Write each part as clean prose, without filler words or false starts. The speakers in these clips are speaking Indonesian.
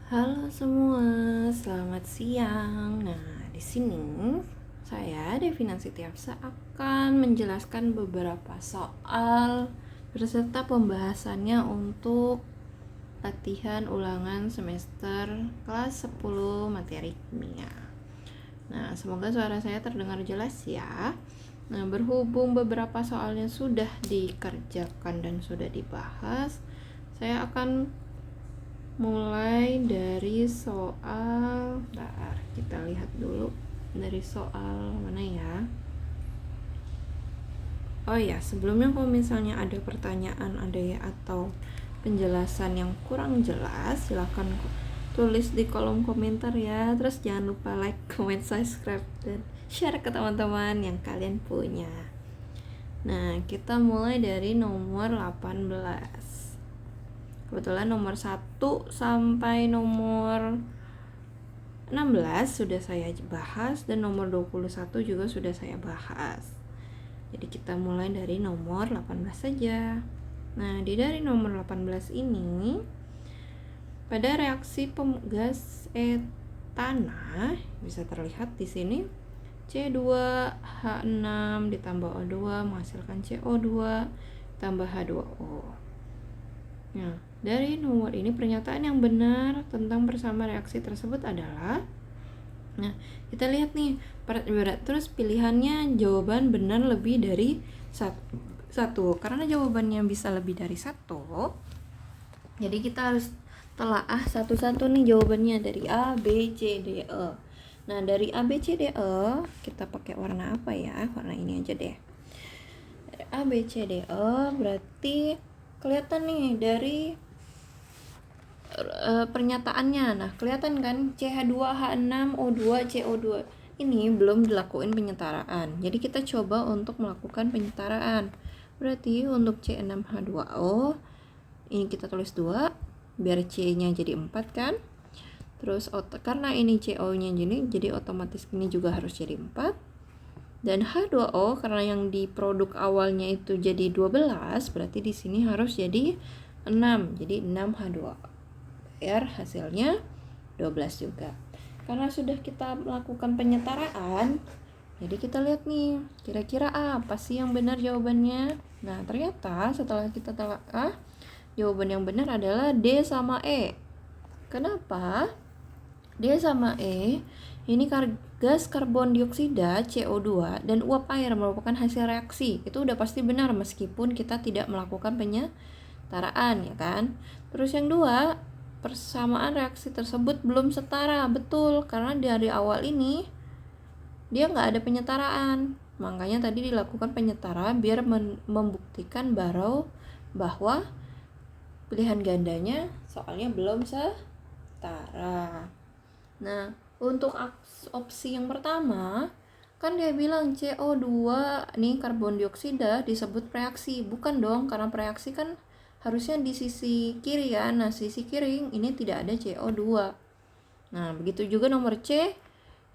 Halo semua, selamat siang. Nah, di sini saya Devina Sitiafsa akan menjelaskan beberapa soal beserta pembahasannya untuk latihan ulangan semester kelas 10 materi kimia. Nah, semoga suara saya terdengar jelas ya. Nah, berhubung beberapa soalnya sudah dikerjakan dan sudah dibahas, saya akan mulai dari soal, kita lihat dulu dari soal mana ya. Oh ya, sebelumnya kalau misalnya ada pertanyaan atau penjelasan yang kurang jelas, silahkan tulis di kolom komentar ya. Terus jangan lupa like, comment, subscribe, dan share ke teman-teman yang kalian punya. Nah, kita mulai dari nomor 18. Kebetulan nomor 1 sampai nomor 16 sudah saya bahas dan nomor 21 juga sudah saya bahas. Jadi kita mulai dari nomor 18 saja. Nah, dari nomor 18 ini pada reaksi penggas etana bisa terlihat di sini C2H6 ditambah O2 menghasilkan CO2 tambah H2O. Nah, dari nomor ini pernyataan yang benar tentang bersama reaksi tersebut adalah, nah kita lihat nih, terus pilihannya jawaban benar lebih dari satu. Karena jawabannya bisa lebih dari satu, jadi kita harus telaah satu-satu nih jawabannya dari A, B, C, D, E. Nah, dari A, B, C, D, E kita pakai warna apa ya? Warna ini aja deh. Dari A, B, C, D, E berarti kelihatan nih dari pernyataannya. Nah, kelihatan kan CH2H6O2 CO2 ini belum dilakuin penyetaraan. Jadi kita coba untuk melakukan penyetaraan. Berarti untuk C6H2O ini kita tulis 2 biar C-nya jadi 4 kan. Terus karena ini CO-nya jadi otomatis ini juga harus jadi 4. Dan H2O karena yang di produk awalnya itu jadi 12, berarti di sini harus jadi 6. Jadi 6H2O. Biar hasilnya 12 juga. Karena sudah kita melakukan penyetaraan, jadi kita lihat nih, kira-kira apa sih yang benar jawabannya? Nah, ternyata setelah kita telaah, jawaban yang benar adalah D sama E. Kenapa? D sama E ini gas karbon dioksida CO2 dan uap air merupakan hasil reaksi. Itu udah pasti benar meskipun kita tidak melakukan penyetaraan, ya kan? Terus yang 2, persamaan reaksi tersebut belum setara. Betul, karena dari awal ini dia nggak ada penyetaraan. Makanya tadi dilakukan penyetaraan biar membuktikan bahwa pilihan gandanya soalnya belum setara. Nah, untuk opsi yang pertama kan dia bilang CO2 nih karbon dioksida disebut reaksi. Bukan dong, karena reaksi kan harusnya di sisi kiri ya. Nah, sisi kiri ini tidak ada CO2. Nah, begitu juga nomor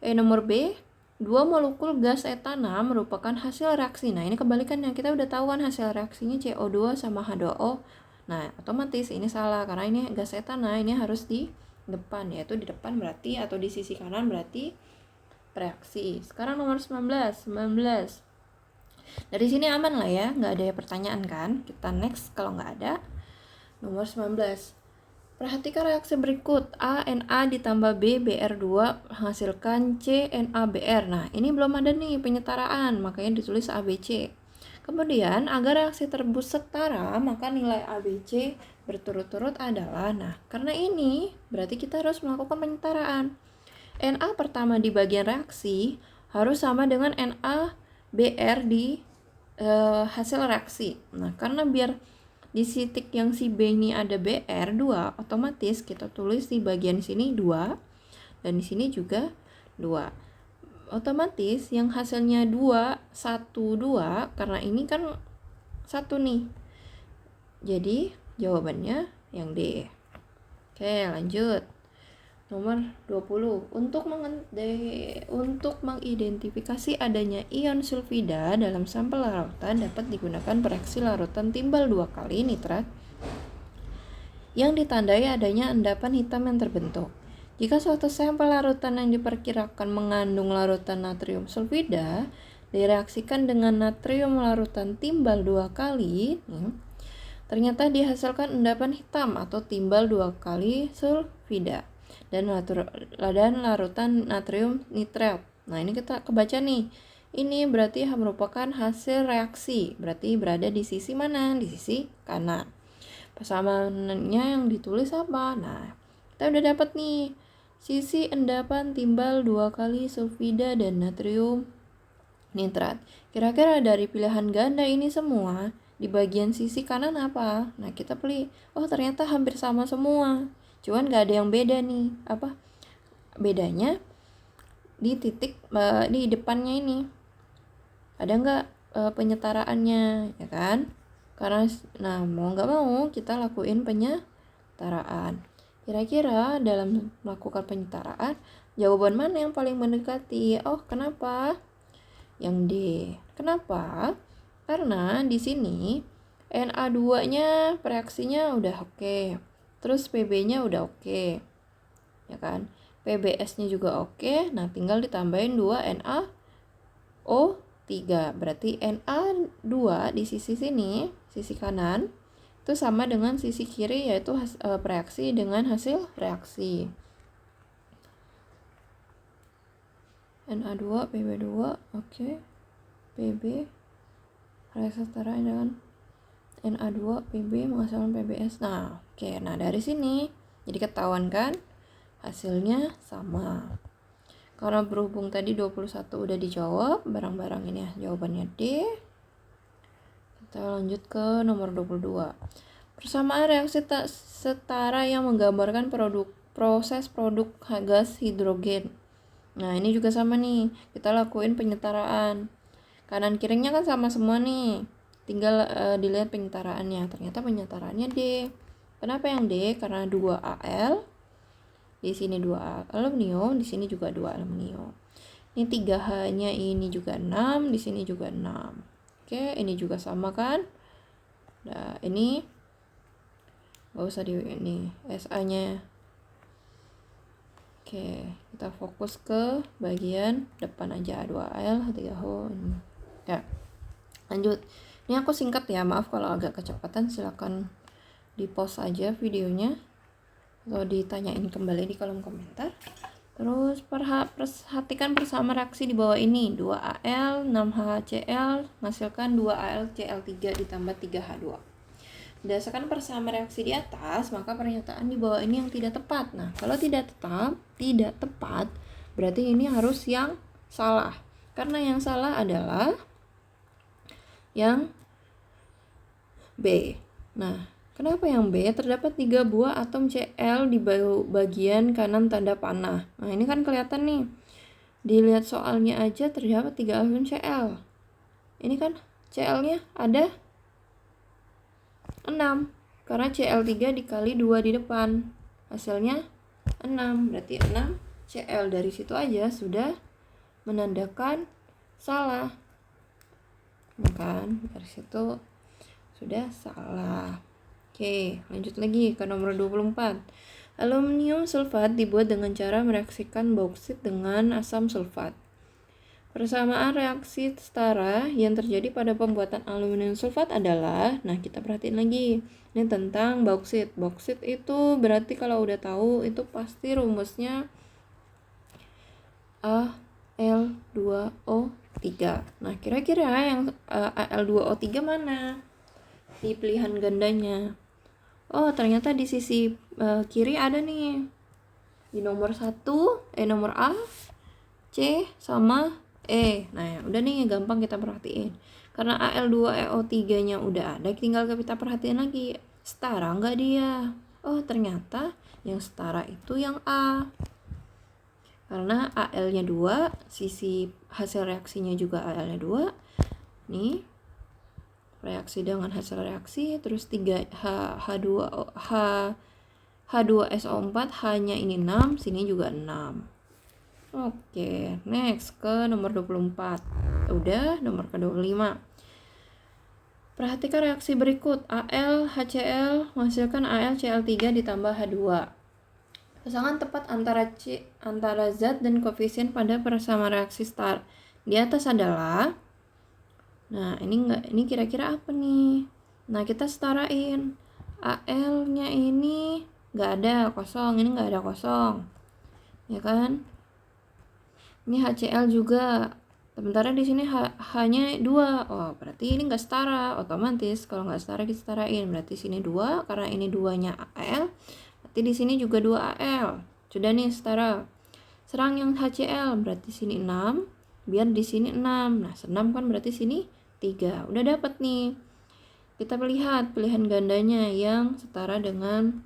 nomor B, 2 molekul gas etana merupakan hasil reaksi. Nah, ini kebalikannya. Kita udah tahu kan hasil reaksinya CO2 sama H2O. Nah, otomatis ini salah karena ini gas etana ini harus di depan, yaitu di depan berarti atau di sisi kanan berarti reaksi. Sekarang nomor 19. Dari sini aman lah ya, nggak ada pertanyaan kan. Kita next kalau nggak ada. Nomor 19. Perhatikan reaksi berikut. A, Na ditambah B, Br2 menghasilkan C, NaBr. Nah, ini belum ada nih penyetaraan, makanya ditulis ABC. Kemudian, agar reaksi tersebut setara, maka nilai ABC berturut-turut adalah, nah, karena ini berarti kita harus melakukan penyetaraan. Na pertama di bagian reaksi harus sama dengan NaBr di hasil reaksi. Nah, karena biar di titik yang si B ini ada Br 2, otomatis kita tulis di bagian sini 2 dan di sini juga 2. Otomatis yang hasilnya 2, 1, 2 karena ini kan 1 nih. Jadi jawabannya yang D. Oke, lanjut. Nomor 20. Untuk mengidentifikasi adanya ion sulfida dalam sampel larutan dapat digunakan reaksi larutan timbal 2 kali nitrat yang ditandai adanya endapan hitam yang terbentuk. Jika suatu sampel larutan yang diperkirakan mengandung larutan natrium sulfida direaksikan dengan natrium larutan timbal 2 kali, ternyata dihasilkan endapan hitam atau timbal 2 kali sulfida dan larutan natrium nitrat. Nah, ini kita kebaca nih. Ini berarti merupakan hasil reaksi. Berarti berada di sisi mana? Di sisi kanan. Persamaannya yang ditulis apa? Nah, kita udah dapat nih. Sisi endapan timbal 2 kali sulfida dan natrium nitrat. Kira-kira dari pilihan ganda ini semua, di bagian sisi kanan apa? Nah, kita pilih. Oh, ternyata hampir sama semua. Cuman gak ada yang beda nih. Apa? Bedanya di titik di depannya ini. Ada nggak penyetaraannya, ya kan? Karena, nah, mau nggak mau kita lakuin penyetaraan. Kira-kira dalam melakukan penyetaraan, jawaban mana yang paling mendekati? Oh, kenapa? Yang D. Kenapa? Karena di sini Na2-nya reaksinya udah oke. Terus PB-nya udah oke. Ya kan? PBS-nya juga oke. Nah, tinggal ditambahin 2 NaO3. Berarti Na2 di sisi sini, sisi kanan, itu sama dengan sisi kiri, yaitu reaksi dengan hasil reaksi. Na2, PB2, oke. PB reaksi setara dengan Na2, PB menghasilkan PBS. Nah, oke. Nah, dari sini jadi ketahuan kan hasilnya sama. Karena berhubung tadi 21 udah dijawab, barang-barang ini ya jawabannya D. Kita lanjut ke nomor 22. Persamaan reaksi setara yang menggambarkan proses produk gas hidrogen. Nah, ini juga sama nih. Kita lakuin penyetaraan. Kanan kirinya kan sama semua nih. Tinggal dilihat penyetaraannya. Ternyata penyetaraannya D. Kenapa yang D? Karena 2Al. Di sini 2 aluminium, di sini juga 2 aluminium. Ini 3H-nya ini juga 6, di sini juga 6. Oke, ini juga sama kan? Nah, ini nggak usah di ini SA-nya. Oke, kita fokus ke bagian depan aja, 2L, 3H. Ya, lanjut. Ini aku singkat ya, maaf kalau agak kecepatan, silakan di-pause aja videonya atau ditanyain kembali di kolom komentar. Terus perhatikan persamaan reaksi di bawah ini. 2Al 6HCl menghasilkan 2AlCl3 ditambah 3H2. Berdasarkan persamaan reaksi di atas, maka pernyataan di bawah ini yang tidak tepat. Nah, kalau tidak tepat, berarti ini harus yang salah. Karena yang salah adalah yang B. Nah, kenapa yang B? Terdapat 3 buah atom Cl di bagian kanan tanda panah. Nah, ini kan kelihatan nih. Dilihat soalnya aja terdapat 3 atom Cl. Ini kan Cl-nya ada 6. Karena Cl3 dikali 2 di depan. Hasilnya 6. Berarti 6 Cl. Dari situ aja sudah menandakan salah. Nah, kan? Dari situ sudah salah. Oke, lanjut lagi ke nomor 24. Aluminium sulfat dibuat dengan cara mereaksikan bauksit dengan asam sulfat. Persamaan reaksi setara yang terjadi pada pembuatan aluminium sulfat adalah, nah kita perhatiin lagi, ini tentang bauksit. Bauksit itu berarti kalau udah tahu itu pasti rumusnya Al2O3. Nah, kira-kira yang Al2O3 mana? Di pilihan gandanya. Oh, ternyata di sisi kiri ada nya di nomor 1, nomor A, C, sama E. Nah, udah nih gampang kita perhatiin. Karena Al2EO3-nya udah ada, tinggal kita perhatiin lagi. Setara nggak dia? Oh, ternyata yang setara itu yang A. Karena Al-nya 2, sisi hasil reaksinya juga Al-nya 2. Nih, reaksi dengan hasil reaksi, terus 3 H2SO4, H-nya ini 6, sini juga 6. Oke, next ke nomor 24. Udah, nomor ke 25. Perhatikan reaksi berikut. Al HCl menghasilkan AlCl3 ditambah H2. Pasangan tepat antara zat dan koefisien pada persamaan reaksi start. Di atas adalah, nah ini kira-kira apa nih? Nah, kita setarain. Al-nya ini nggak ada kosong, ini nggak ada kosong, ya kan? Ini HCl juga. Sementara di sini hanya 2. Oh, berarti ini nggak setara. Otomatis kalau nggak setara kita setarain. Berarti sini 2 karena ini 2-nya Al. Berarti di sini juga 2 Al. Sudah nih setara. Serang yang HCl berarti sini 6, biar di sini 6. Nah, 6 kan berarti sini 3. Udah dapat nih. Kita lihat pilihan gandanya yang setara dengan,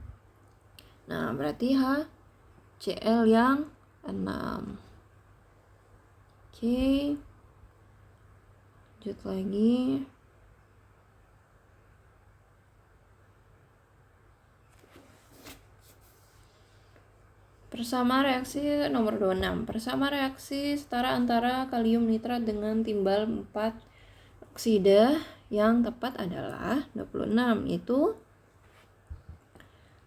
nah berarti HCl yang 6. Oke, lanjut lagi. Persama reaksi nomor 26. Persama reaksi setara antara kalium nitrat dengan timbal 4 oksida yang tepat adalah 26, yaitu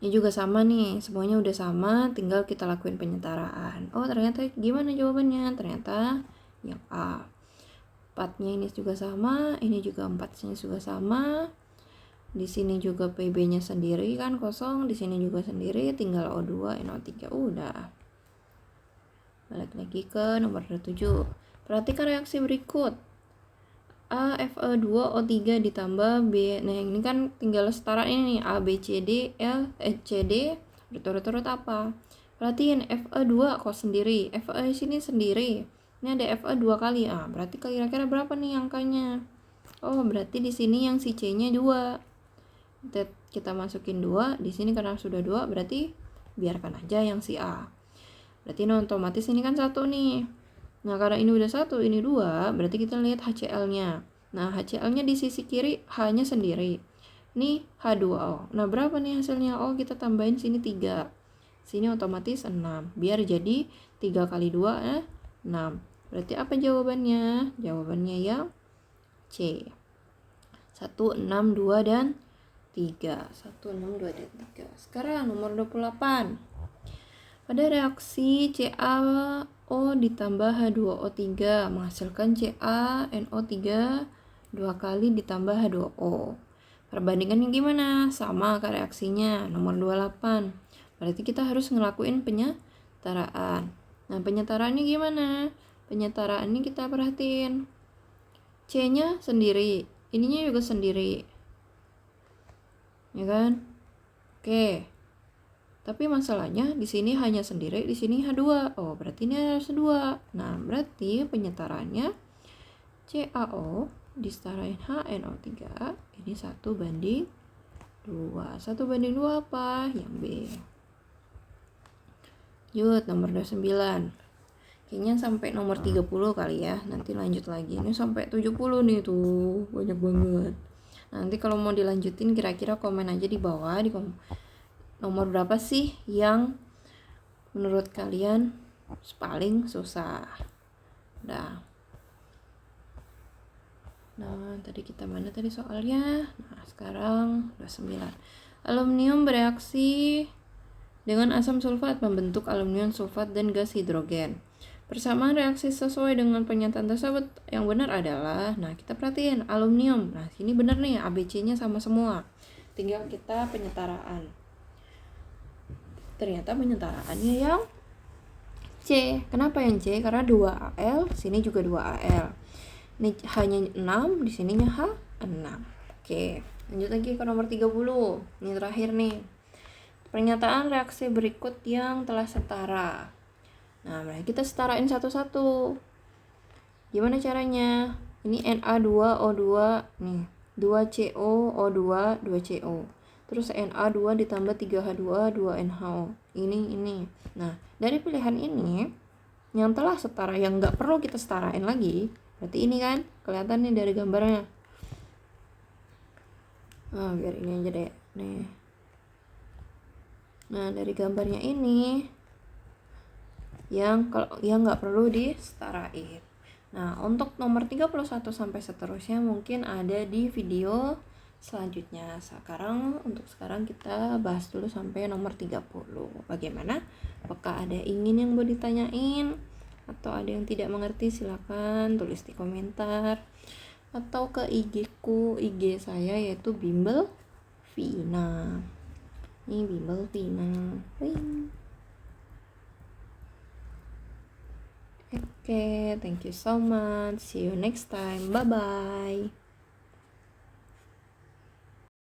ini juga sama nih, semuanya udah sama, tinggal kita lakuin penyetaraan. Oh, ternyata gimana jawabannya? Ternyata yang A. 4-nya ini juga sama, ini juga 4-nya juga sama. Di sini juga PB-nya sendiri kan kosong, di sini juga sendiri, tinggal O2, NO3 udah. Balik lagi ke nomor 27. Perhatikan reaksi berikut. AFE2O3 ditambah B. Nah, ini kan tinggal setara ini nih, A, B, C, D, L, C, D berturut-turut apa? Perhatiin Fe2 kok sendiri, Fe sini sendiri. Ini ada Fe 2 kali. Berarti kira-kira berapa nih angkanya? Oh, berarti di sini yang si C-nya 2. Kita masukin 2 di sini karena sudah 2, berarti biarkan aja yang si A. Berarti otomatis ini kan 1 nih. Nah, karena ini udah 1, ini 2, berarti kita lihat HCl-nya. Nah, HCl-nya di sisi kiri H-nya sendiri. Ini H2O. Nah, berapa nih hasilnya? Oh, kita tambahin sini 3. Sini otomatis 6. Biar jadi 3 kali 2, 6. Berarti apa jawabannya? Jawabannya yang C. 1, 6, 2, dan 3. 1, 6, 2, dan 3. Sekarang nomor 28. Pada reaksi CaO ditambah H2O3 menghasilkan CaNO3 2 kali ditambah H2O. Perbandingannya gimana? Sama ke reaksinya, nomor 28. Berarti kita harus ngelakuin penyetaraan. Nah, penyetaraannya gimana? Penyetaraannya kita perhatiin. C-nya sendiri, ininya juga sendiri. Ya kan? Oke. Tapi masalahnya di sini hanya sendiri, di sini H2. Oh, berarti ini harus 2. Nah, berarti penyetaraannya CaO disetarain HNO3 ini 1:2. 1:2 apa? Yang B. Lanjut nomor 29. Kayaknya sampai nomor 30 kali ya. Nanti lanjut lagi. Ini sampai 70 nih tuh. Banyak banget. Nanti kalau mau dilanjutin kira-kira komen aja di bawah di nomor berapa sih yang menurut kalian paling susah. Nah, tadi kita mana tadi soalnya? Nah, sekarang 29. Aluminium bereaksi dengan asam sulfat membentuk aluminium sulfat dan gas hidrogen. Persamaan reaksi sesuai dengan pernyataan tersebut yang benar adalah, nah kita perhatiin aluminium. Nah, sini benar nih, ABC-nya sama semua. Tinggal kita penyetaraan. Ternyata penyetaraannya yang C. Kenapa yang C? Karena 2Al, sini juga 2Al. Ini hanya 6, di sininya H6. Oke, lanjut lagi ke nomor 30. Ini terakhir nih. Pernyataan reaksi berikut yang telah setara. Nah, kita setarain satu-satu. Gimana caranya? Ini Na2O2 nih. 2CO O2 2CO. Terus Na2 ditambah 3H2 2NHO. Ini. Nah, dari pilihan ini yang telah setara, yang nggak perlu kita setarain lagi, berarti ini kan kelihatan nih dari gambarnya. Biar ini aja deh nih. Nah, dari gambarnya ini yang nggak perlu disetarain. Nah, untuk nomor 31 sampai seterusnya mungkin ada di video selanjutnya. Untuk sekarang kita bahas dulu sampai nomor 30. Bagaimana? Apakah ada yang mau ditanyain? Atau ada yang tidak mengerti? Silakan tulis di komentar. Atau ke IG saya yaitu Bimbel Vina. Ini Bimbel Vina. Oke, thank you so much. See you next time. Bye-bye.